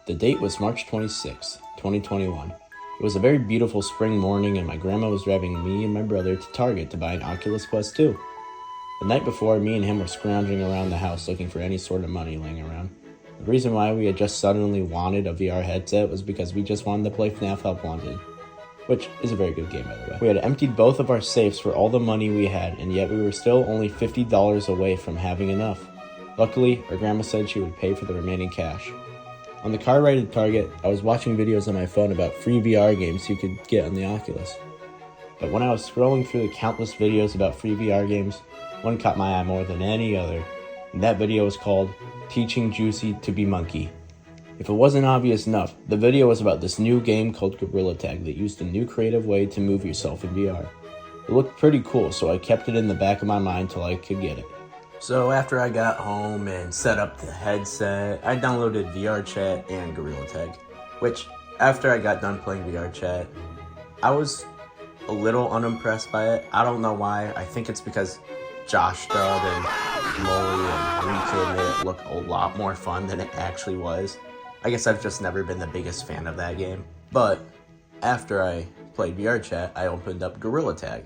The date was March 26, 2021. It was a very beautiful spring morning and my grandma was driving me and my brother to Target to buy an Oculus Quest 2. The night before, me and him were scrounging around the house looking for any sort of money laying around. The reason why we had just suddenly wanted a VR headset was because we just wanted to play FNAF Help Wanted, which is a very good game, by the way. We had emptied both of our safes for all the money we had, and yet we were still only $50 away from having enough. Luckily, our grandma said she would pay for the remaining cash. On the car ride to Target, I was watching videos on my phone about free VR games you could get on the Oculus. But when I was scrolling through the countless videos about free VR games, one caught my eye more than any other, and that video was called Teaching Juicy to be Monkey. If it wasn't obvious enough, the video was about this new game called Gorilla Tag that used a new creative way to move yourself in VR. It looked pretty cool, so I kept it in the back of my mind till I could get it. So after I got home and set up the headset, I downloaded VR Chat and Gorilla Tag, which after I got done playing VR Chat, I was a little unimpressed by it. I don't know why. I think it's because Josh Dub and Molly and Reekid made it look a lot more fun than it actually was. I guess I've just never been the biggest fan of that game. But after I played VR Chat, I opened up Gorilla Tag.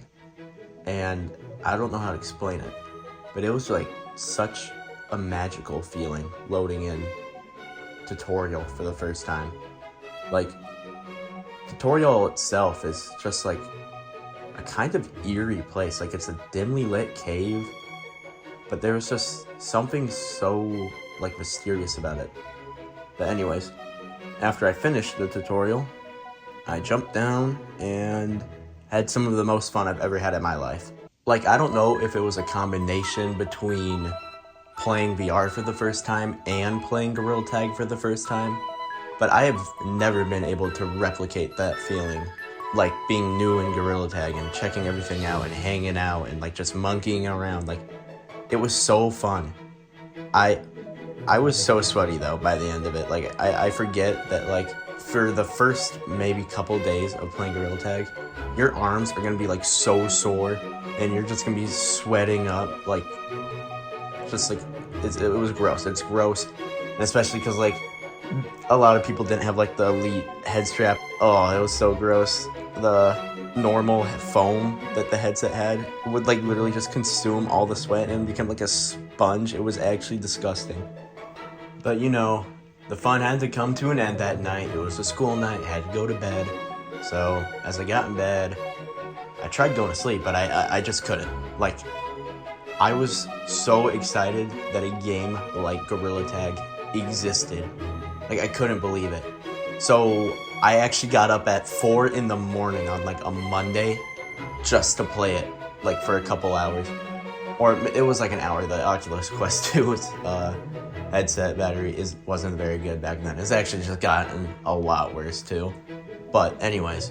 And I don't know how to explain it, but it was like such a magical feeling loading in tutorial for the first time. Like, tutorial itself is just like a kind of eerie place. Like, it's a dimly lit cave, but there was just something so like mysterious about it. But anyways, after I finished the tutorial, I jumped down and had some of the most fun I've ever had in my life. Like, I don't know if it was a combination between playing VR for the first time and playing Gorilla Tag for the first time, but I have never been able to replicate that feeling. Like, being new in Gorilla Tag and checking everything out and hanging out and like just monkeying around. Like, it was so fun. I was so sweaty though by the end of it. Like, I forget that, like, for the first maybe couple days of playing Gorilla Tag, your arms are gonna be like so sore and you're just gonna be sweating up, like, just like, it was gross. It's gross, and especially because like a lot of people didn't have like the Elite head strap. Oh, it was so gross. The normal foam that the headset had would like literally just consume all the sweat and become like a sponge. It was actually disgusting. But you know, the fun had to come to an end that night. It was a school night, I had to go to bed. So as I got in bed, I tried going to sleep, but I just couldn't. Like, I was so excited that a game like Gorilla Tag existed. Like, I couldn't believe it. So I actually got up at 4 in the morning on like a Monday just to play it, like, for a couple hours. Or it was like an hour. The Oculus Quest 2's headset battery wasn't very good back then. It's actually just gotten a lot worse too. But anyways,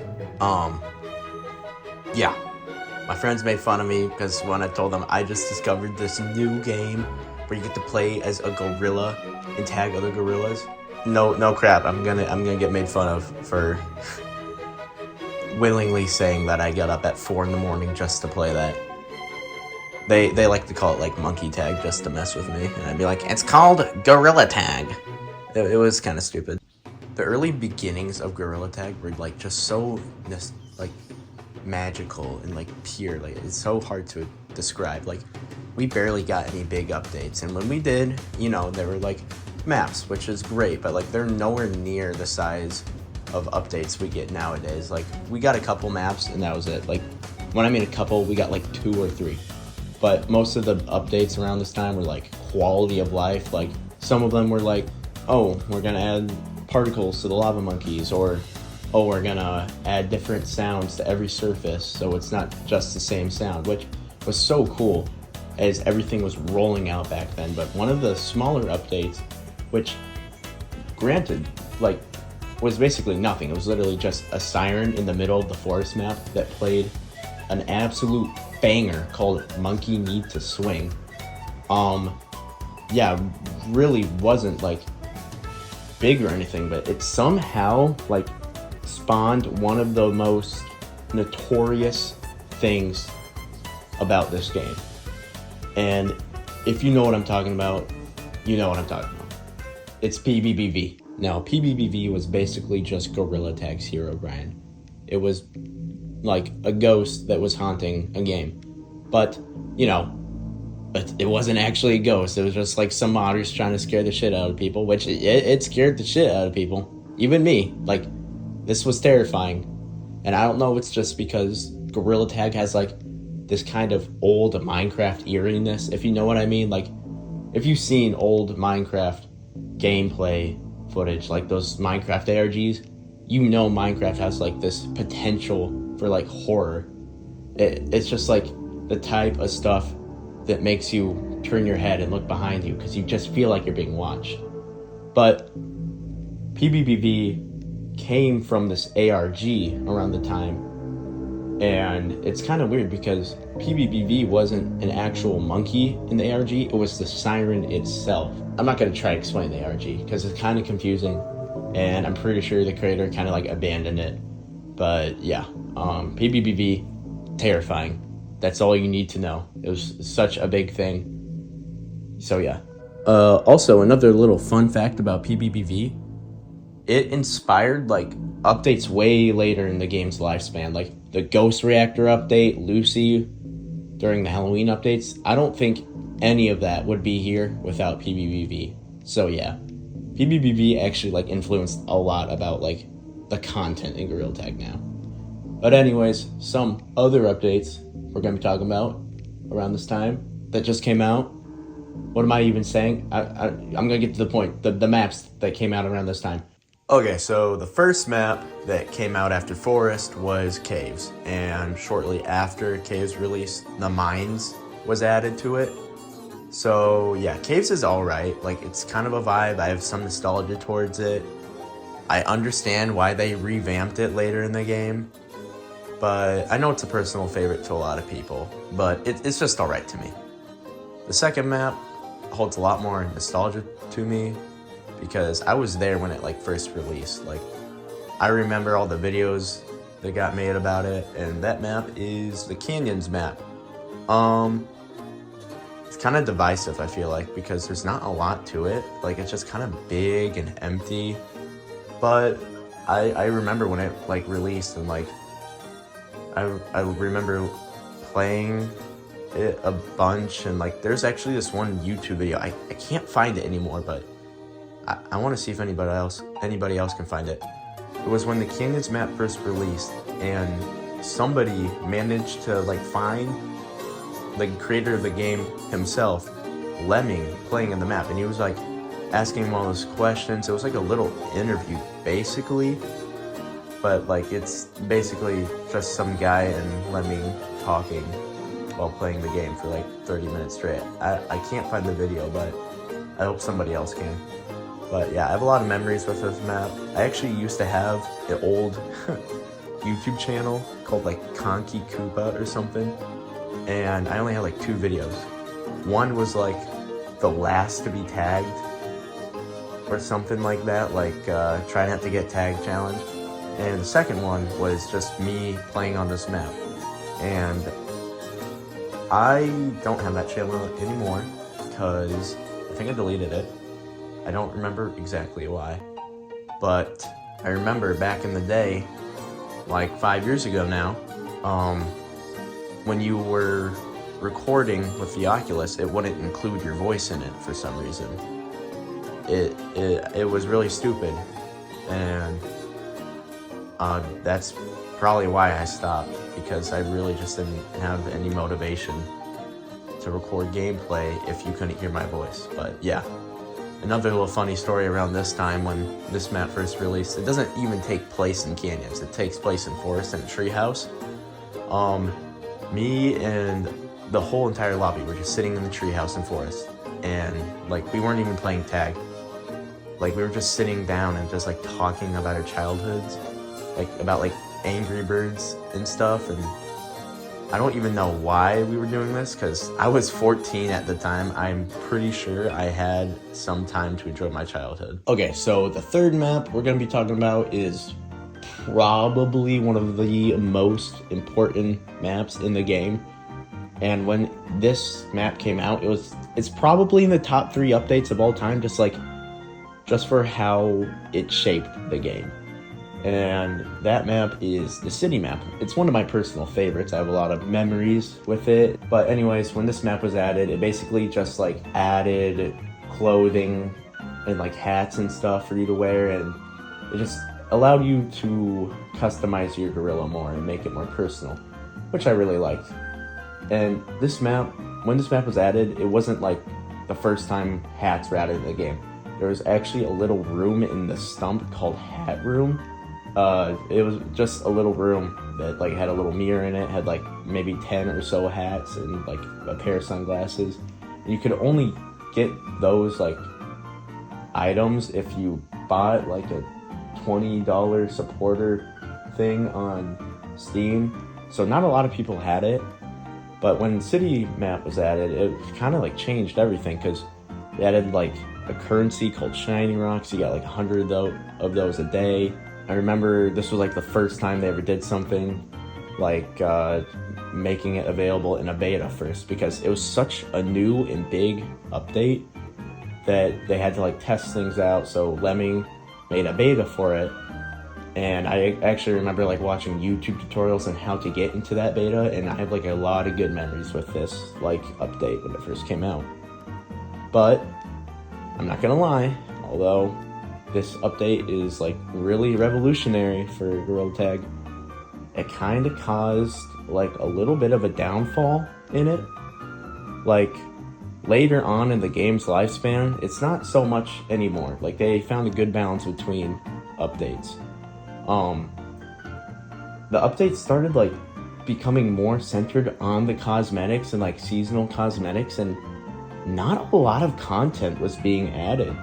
yeah. My friends made fun of me because when I told them I just discovered this new game where you get to play as a gorilla and tag other gorillas. No crap. I'm gonna get made fun of for willingly saying that I got up at 4 in the morning just to play that. They like to call it like monkey tag just to mess with me, and I'd be like, it's called Gorilla Tag. It was kind of stupid. The early beginnings of Gorilla Tag were like just so like magical and like pure. Like, it's so hard to describe. Like, we barely got any big updates, and when we did, you know, there were like maps, which is great, but like they're nowhere near the size of updates we get nowadays. Like, we got a couple maps and that was it. Like, when I mean a couple, we got like 2 or 3. But most of the updates around this time were like quality of life. Like, some of them were like, oh, we're gonna add particles to the lava monkeys, or oh, we're gonna add different sounds to every surface so it's not just the same sound, which was so cool as everything was rolling out back then. But one of the smaller updates, which granted, like, was basically nothing. It was literally just a siren in the middle of the forest map that played an absolute banger called Monkey Need to Swing. Yeah, really wasn't like big or anything, but it somehow like spawned one of the most notorious things about this game. And if you know what I'm talking about, you know what I'm talking about. It's PBBV. Now, PBBV was basically just Gorilla Tag's Herobrine. It was like a ghost that was haunting a game. But, it wasn't actually a ghost. It was just like some modders trying to scare the shit out of people, which it scared the shit out of people. Even me. Like, this was terrifying. And I don't know if it's just because Gorilla Tag has like this kind of old Minecraft eeriness, if you know what I mean. Like, if you've seen old Minecraft gameplay footage, like those Minecraft ARGs, Minecraft has like this potential for like horror. It's just like the type of stuff that makes you turn your head and look behind you because you just feel like you're being watched. But PBBV came from this ARG around the time, and it's kind of weird because PBBV wasn't an actual monkey in the ARG, it was the siren itself. I'm not going to try to explain the ARG because it's kind of confusing, and I'm pretty sure the creator kind of like abandoned it. But yeah, PBBV, terrifying. That's all you need to know. It was such a big thing. So yeah. Also, another little fun fact about PBBV, it inspired like updates way later in the game's lifespan, like the Ghost Reactor update, Lucy, during the Halloween updates. I don't think any of that would be here without PBBV. So yeah, PBBV actually like influenced a lot about like the content in Gorilla Tag now. But anyways, some other updates we're going to be talking about around this time that just came out. What am I even saying? I'm going to get to the point. The maps that came out around this time. Okay, so the first map that came out after Forest was Caves, and shortly after Caves release, the Mines was added to it. So yeah, Caves is alright, like it's kind of a vibe, I have some nostalgia towards it. I understand why they revamped it later in the game, but I know it's a personal favorite to a lot of people, but it's just alright to me. The second map holds a lot more nostalgia to me, because I was there when it like first released. Like, I remember all the videos that got made about it, and that map is the Canyons map. It's kind of divisive, I feel like, because there's not a lot to it. Like, it's just kind of big and empty. But I remember when it like released, and like I remember playing it a bunch, and like there's actually this one YouTube video. I can't find it anymore, but I want to see if anybody else can find it. It was when the Canyons map first released, and somebody managed to like find the creator of the game himself, Lemming, playing in the map, and he was like asking him all those questions. It was like a little interview basically, but like it's basically just some guy and Lemming talking while playing the game for like 30 minutes straight. I can't find the video, but I hope somebody else can. But yeah, I have a lot of memories with this map. I actually used to have an old YouTube channel called like Conky Koopa or something, and I only had like 2 videos. One was like the last to be tagged or something like that, like try not to get tagged challenge. And the second one was just me playing on this map. And I don't have that channel anymore because I think I deleted it. I don't remember exactly why, but I remember back in the day, like 5 years ago now, when you were recording with the Oculus, it wouldn't include your voice in it for some reason. It was really stupid, and that's probably why I stopped, because I really just didn't have any motivation to record gameplay if you couldn't hear my voice. But yeah. Another little funny story around this time when this map first released. It doesn't even take place in Canyons. It takes place in Forest and Treehouse. Me and the whole entire lobby were just sitting in the Treehouse in Forest, and like we weren't even playing tag. Like we were just sitting down and just like talking about our childhoods, like about like Angry Birds and stuff. And I don't even know why we were doing this, because I was 14 at the time. I'm pretty sure I had some time to enjoy my childhood. Okay, so the third map we're going to be talking about is probably one of the most important maps in the game. And when this map came out, it's probably in the top 3 updates of all time, just like just for how it shaped the game. And that map is the city map. It's one of my personal favorites. I have a lot of memories with it. But anyways, when this map was added, it basically just like added clothing and like hats and stuff for you to wear, and it just allowed you to customize your gorilla more and make it more personal, which I really liked. And this map, when this map was added, it wasn't like the first time hats were added in the game. There was actually a little room in the stump called Hat Room. It was just a little room that like had a little mirror in it, had like maybe 10 or so hats and like a pair of sunglasses. And you could only get those like items if you bought like a $20 supporter thing on Steam. So not a lot of people had it, but when City Map was added, it kind of like changed everything, because they added like a currency called Shiny Rocks. You got like 100 of those a day. I remember this was like the first time they ever did something like making it available in a beta first, because it was such a new and big update that they had to like test things out. So Lemming made a beta for it, and I actually remember like watching YouTube tutorials on how to get into that beta, and I have like a lot of good memories with this like update when it first came out. But I'm not gonna lie, although this update is like really revolutionary for Gorilla Tag, it kind of caused like a little bit of a downfall in it. Like later on in the game's lifespan, it's not so much anymore. Like they found a good balance between updates. The updates started like becoming more centered on the cosmetics and like seasonal cosmetics, and not a lot of content was being added.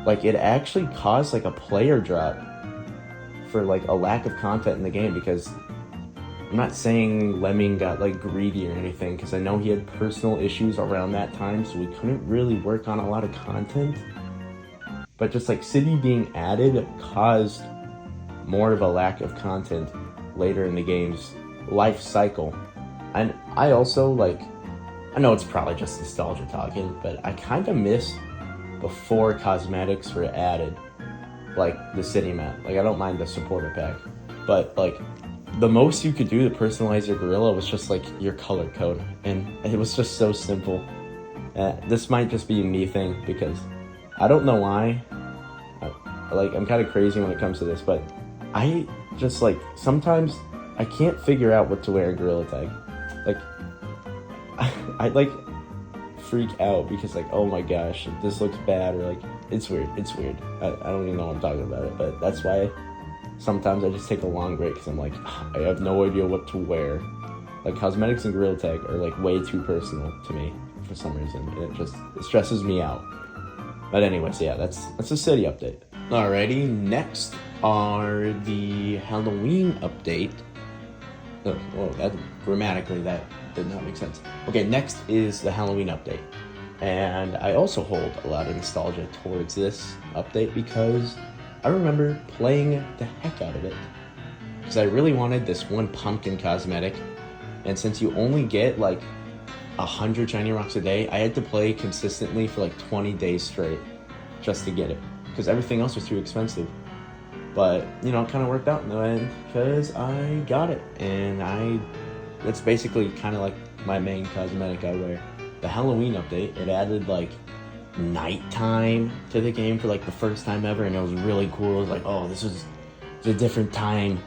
Like it actually caused like a player drop for like a lack of content in the game, because I'm not saying Lemming got like greedy or anything, because I know he had personal issues around that time, so we couldn't really work on a lot of content. But just like City being added caused more of a lack of content later in the game's life cycle. And I also like, I know it's probably just nostalgia talking, but I kind of miss before cosmetics were added, like the city map. Like I don't mind the supporter pack, but like the most you could do to personalize your gorilla was just like your color code, and it was just so simple. This might just be a me thing, because I don't know why. I'm kind of crazy when it comes to this, but I just like sometimes I can't figure out what to wear in Gorilla Tag. Like I like freak out because like, oh my gosh, this looks bad, or like it's weird. I don't even know what I'm talking about it, but that's why sometimes I just take a long break, because I'm like, I have no idea what to wear. Like cosmetics and Gorilla Tag are like way too personal to me for some reason, and it stresses me out. But anyways, yeah, that's a city update. Alrighty, next are the Halloween update. Grammatically that did not make sense. Okay, next is the Halloween update. And I also hold a lot of nostalgia towards this update, because I remember playing the heck out of it, because I really wanted this one pumpkin cosmetic, and since you only get like 100 shiny rocks a day, I had to play consistently for like 20 days straight just to get it, because everything else was too expensive. But you know, it kind of worked out in the end, because I got it, and that's basically kind of like my main cosmetic I wear. The Halloween update, it added like nighttime to the game for like the first time ever, and it was really cool. It was like, oh, it's a different time.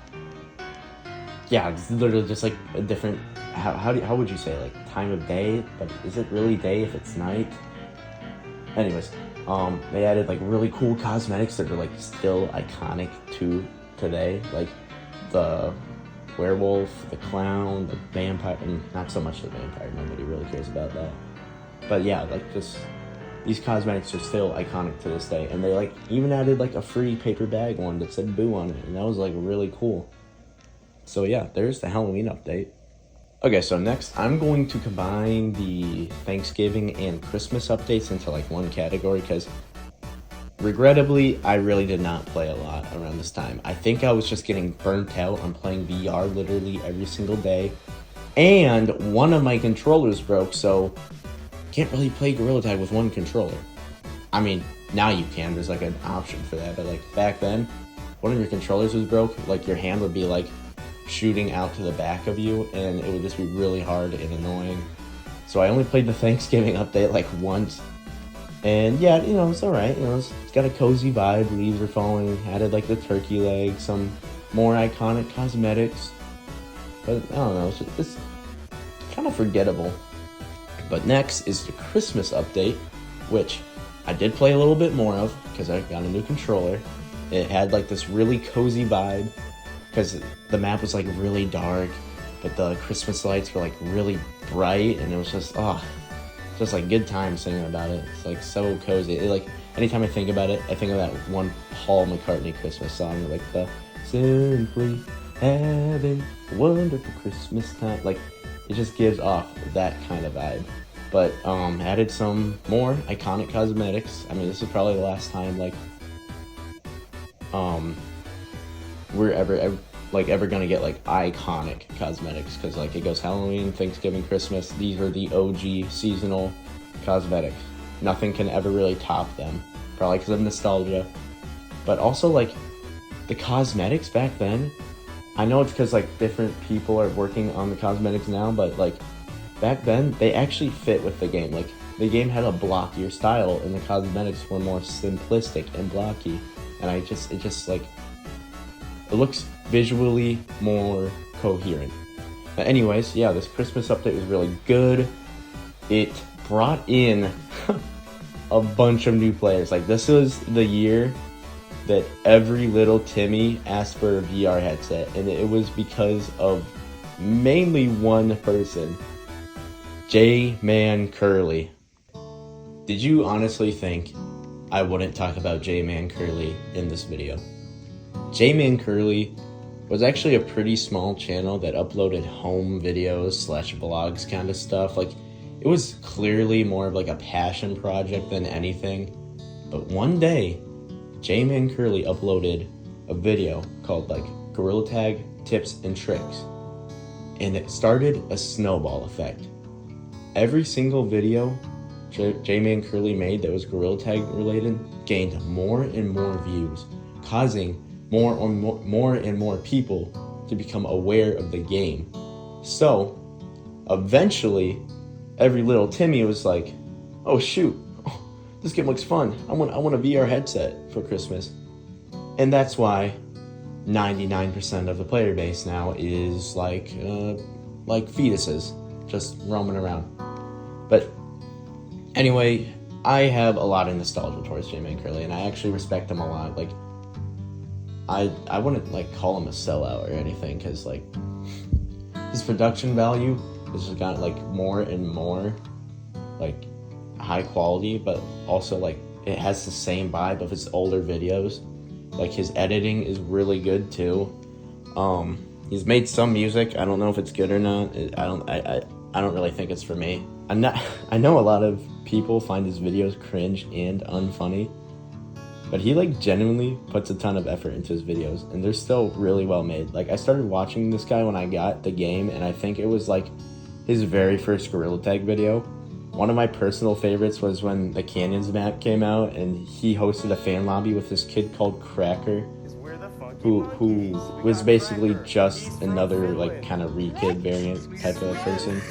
Yeah, it's literally just like a different, how would you say, like time of day? But is it really day if it's night? Anyways, they added like really cool cosmetics that are like still iconic to today, like the werewolf, the clown, the vampire, and not so much the vampire, nobody really cares about that. But yeah, like just these cosmetics are still iconic to this day, and they like even added like a free paper bag one that said Boo on it, and that was like really cool. So yeah, there's the Halloween update. Okay, so next I'm going to combine the Thanksgiving and Christmas updates into like one category, because regrettably, I really did not play a lot around this time. I think I was just getting burnt out on playing VR literally every single day, and one of my controllers broke, so can't really play Gorilla Tag with one controller. I mean, now you can, there's like an option for that, but like back then, one of your controllers was broke, like your hand would be like shooting out to the back of you, and it would just be really hard and annoying. So I only played the Thanksgiving update like once, and yeah, it's alright, it's got a cozy vibe, leaves are falling, added like the turkey leg, some more iconic cosmetics, but I don't know, it's kind of forgettable. But next is the Christmas update, which I did play a little bit more of because I got a new controller. It had like this really cozy vibe because the map was like really dark, but the Christmas lights were like really bright, and it was just just like good time singing about it. It's like so cozy. Like anytime I think about it, I think of that one Paul McCartney Christmas song, like the "Simply Having a Wonderful Christmas Time." Like it just gives off that kind of vibe. But added some more iconic cosmetics. I mean, this is probably the last time like we're ever gonna get like iconic cosmetics, because like it goes Halloween, Thanksgiving, Christmas. These are the OG seasonal cosmetics. Nothing can ever really top them, probably because of nostalgia. But also like the cosmetics back then, I know it's because like different people are working on the cosmetics now, but like back then they actually fit with the game. Like the game had a blockier style, and the cosmetics were more simplistic and blocky, and it just like it looks visually more coherent. But anyways, yeah, this Christmas update was really good. It brought in a bunch of new players. Like this was the year that every little Timmy asked for a VR headset, and it was because of mainly one person, Jmancurly. Did you honestly think I wouldn't talk about Jmancurly in this video? Jmancurly was actually a pretty small channel that uploaded home videos / vlogs kind of stuff. Like it was clearly more of like a passion project than anything. But one day, Jmancurly uploaded a video called like Gorilla Tag Tips and Tricks, and it started a snowball effect. Every single video Jmancurly made that was Gorilla Tag related gained more and more views, causing more and more people to become aware of the game. So eventually, every little Timmy was like, "Oh shoot, this game looks fun. I want a VR headset for Christmas." And that's why 99% of the player base now is like fetuses, just roaming around. But anyway, I have a lot of nostalgia towards Jmancurly, and I actually respect him a lot. Like I wouldn't like call him a sellout or anything, because like his production value has just gotten like more and more like high quality, but also like it has the same vibe of his older videos. Like his editing is really good too. He's made some music. I don't know if it's good or not. I don't really think it's for me. I know a lot of people find his videos cringe and unfunny, but he like genuinely puts a ton of effort into his videos, and they're still really well made. Like I started watching this guy when I got the game, and I think it was like his very first Gorilla Tag video. One of my personal favorites was when the Canyons map came out, and he hosted a fan lobby with this kid called Cracker, who was basically just another like kind of Reekid variant type of person.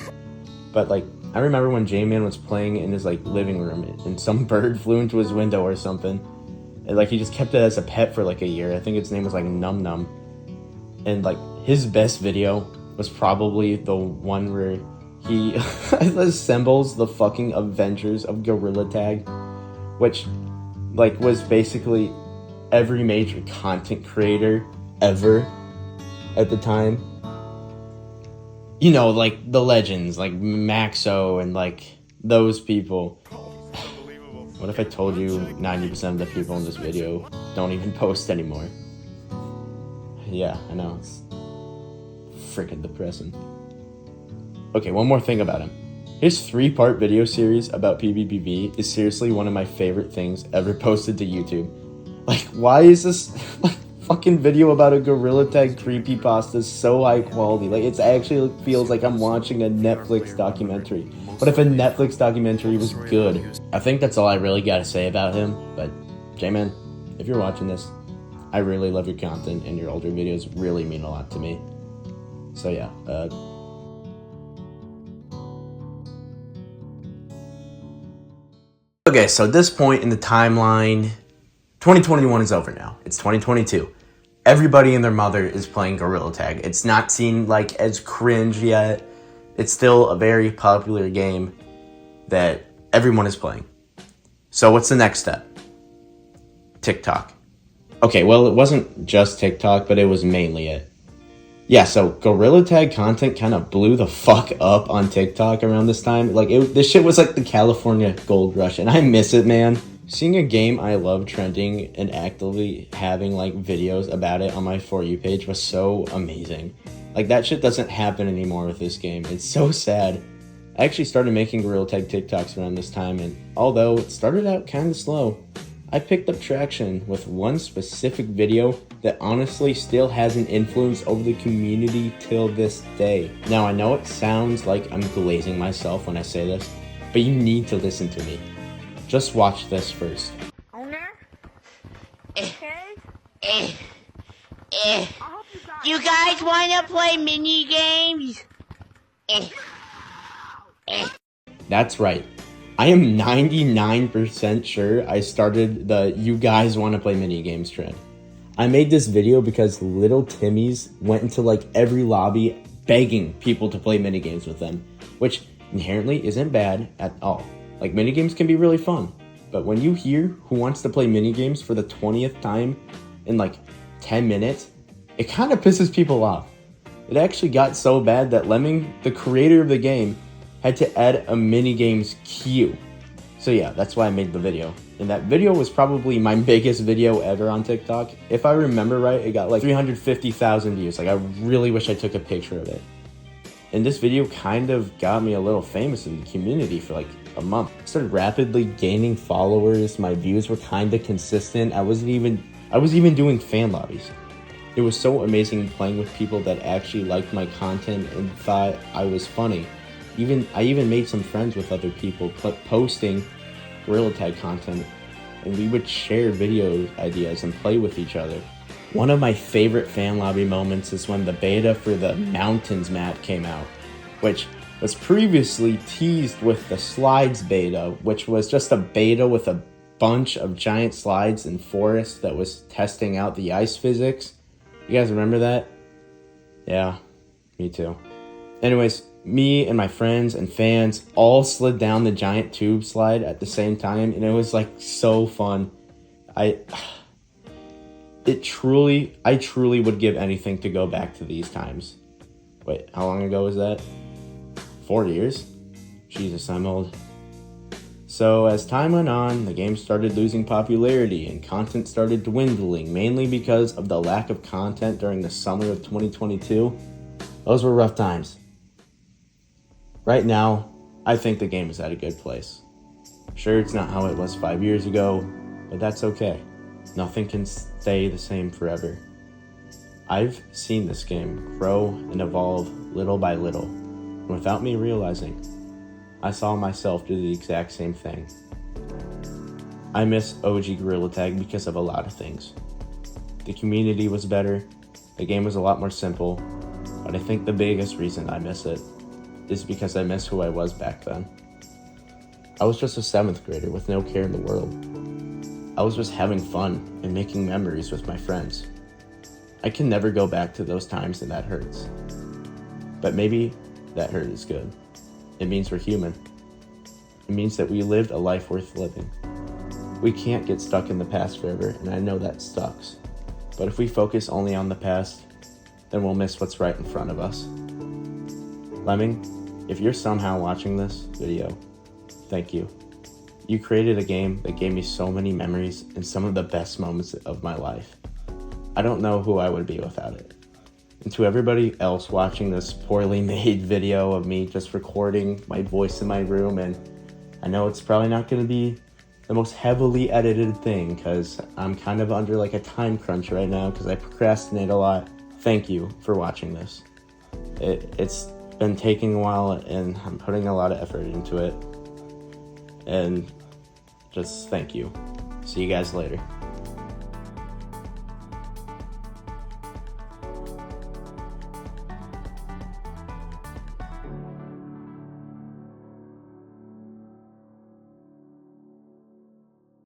But like I remember when J-Man was playing in his like living room, and some bird flew into his window or something, and like he just kept it as a pet for like a year. I think its name was like Num Num, and like his best video was probably the one where he assembles the fucking Avengers of Gorilla Tag, which like was basically every major content creator ever at the time. You know, like the legends, like Maxo and like those people. What if I told you 90% of the people in this video don't even post anymore? Yeah, I know, it's freaking depressing. Okay, one more thing about him. His 3-part video series about PvPv is seriously one of my favorite things ever posted to YouTube. Like, why is this like fucking video about a Gorilla Tag creepypasta so high quality? Like, it's actually feels like I'm watching a Netflix documentary. What if a Netflix documentary was good? I think that's all I really gotta say about him, but J-Man, if you're watching this, I really love your content, and your older videos really mean a lot to me. So yeah, okay, so at this point in the timeline, 2021 is over now. It's 2022. Everybody and their mother is playing Gorilla Tag. It's not seen like as cringe yet. It's still a very popular game that everyone is playing. So what's the next step? TikTok. Okay, well, it wasn't just TikTok, but it was mainly it. Yeah, so Gorilla Tag content kind of blew the fuck up on TikTok around this time. Like, this shit was like the California gold rush, and I miss it, man. Seeing a game I love trending and actively having like videos about it on my For You page was so amazing. Like, that shit doesn't happen anymore with this game. It's so sad. I actually started making Gorilla Tag TikToks around this time, and although it started out kind of slow, I picked up traction with one specific video that honestly still has an influence over the community till this day. Now, I know it sounds like I'm glazing myself when I say this, but you need to listen to me. Just watch this first. Owner? You guys want to play mini games? That's right. I am 99% sure I started the "you guys want to play mini games" trend. I made this video because little Timmy's went into like every lobby begging people to play mini games with them, which inherently isn't bad at all. Like, mini games can be really fun, but when you hear who wants to play mini games for the 20th time in like 10 minutes, it kind of pisses people off. It actually got so bad that Lemming, the creator of the game, had to add a minigames queue. So yeah, that's why I made the video. And that video was probably my biggest video ever on TikTok. If I remember right, it got like 350,000 views. Like, I really wish I took a picture of it. And this video kind of got me a little famous in the community for like a month. I started rapidly gaining followers. My views were kind of consistent. I was even doing fan lobbies. It was so amazing playing with people that actually liked my content and thought I was funny. I even made some friends with other people posting Gorilla Tag content, and we would share video ideas and play with each other. One of my favorite fan lobby moments is when the beta for the Mountains map came out, which was previously teased with the Slides beta, which was just a beta with a bunch of giant slides and forests that was testing out the ice physics. You guys remember that? Yeah, me too. Anyways, me and my friends and fans all slid down the giant tube slide at the same time, and it was like so fun. I truly would give anything to go back to these times. Wait, how long ago was that? 4 years? Jesus, I'm old. So as time went on, the game started losing popularity and content started dwindling, mainly because of the lack of content during the summer of 2022. Those were rough times. Right now, I think the game is at a good place. Sure, it's not how it was 5 years ago, but that's okay. Nothing can stay the same forever. I've seen this game grow and evolve little by little, and without me realizing, I saw myself do the exact same thing. I miss OG Gorilla Tag because of a lot of things. The community was better, the game was a lot more simple, but I think the biggest reason I miss it is because I miss who I was back then. I was just a 7th grader with no care in the world. I was just having fun and making memories with my friends. I can never go back to those times, and that hurts. But maybe that hurt is good. It means we're human. It means that we lived a life worth living. We can't get stuck in the past forever, and I know that sucks. But if we focus only on the past, then we'll miss what's right in front of us. Lemming, if you're somehow watching this video, thank you. You created a game that gave me so many memories and some of the best moments of my life. I don't know who I would be without it. And to everybody else watching this poorly made video of me just recording my voice in my room, and I know it's probably not going to be the most heavily edited thing because I'm kind of under like a time crunch right now because I procrastinate a lot. Thank you for watching this. It's been taking a while, and I'm putting a lot of effort into it. And just thank you. See you guys later.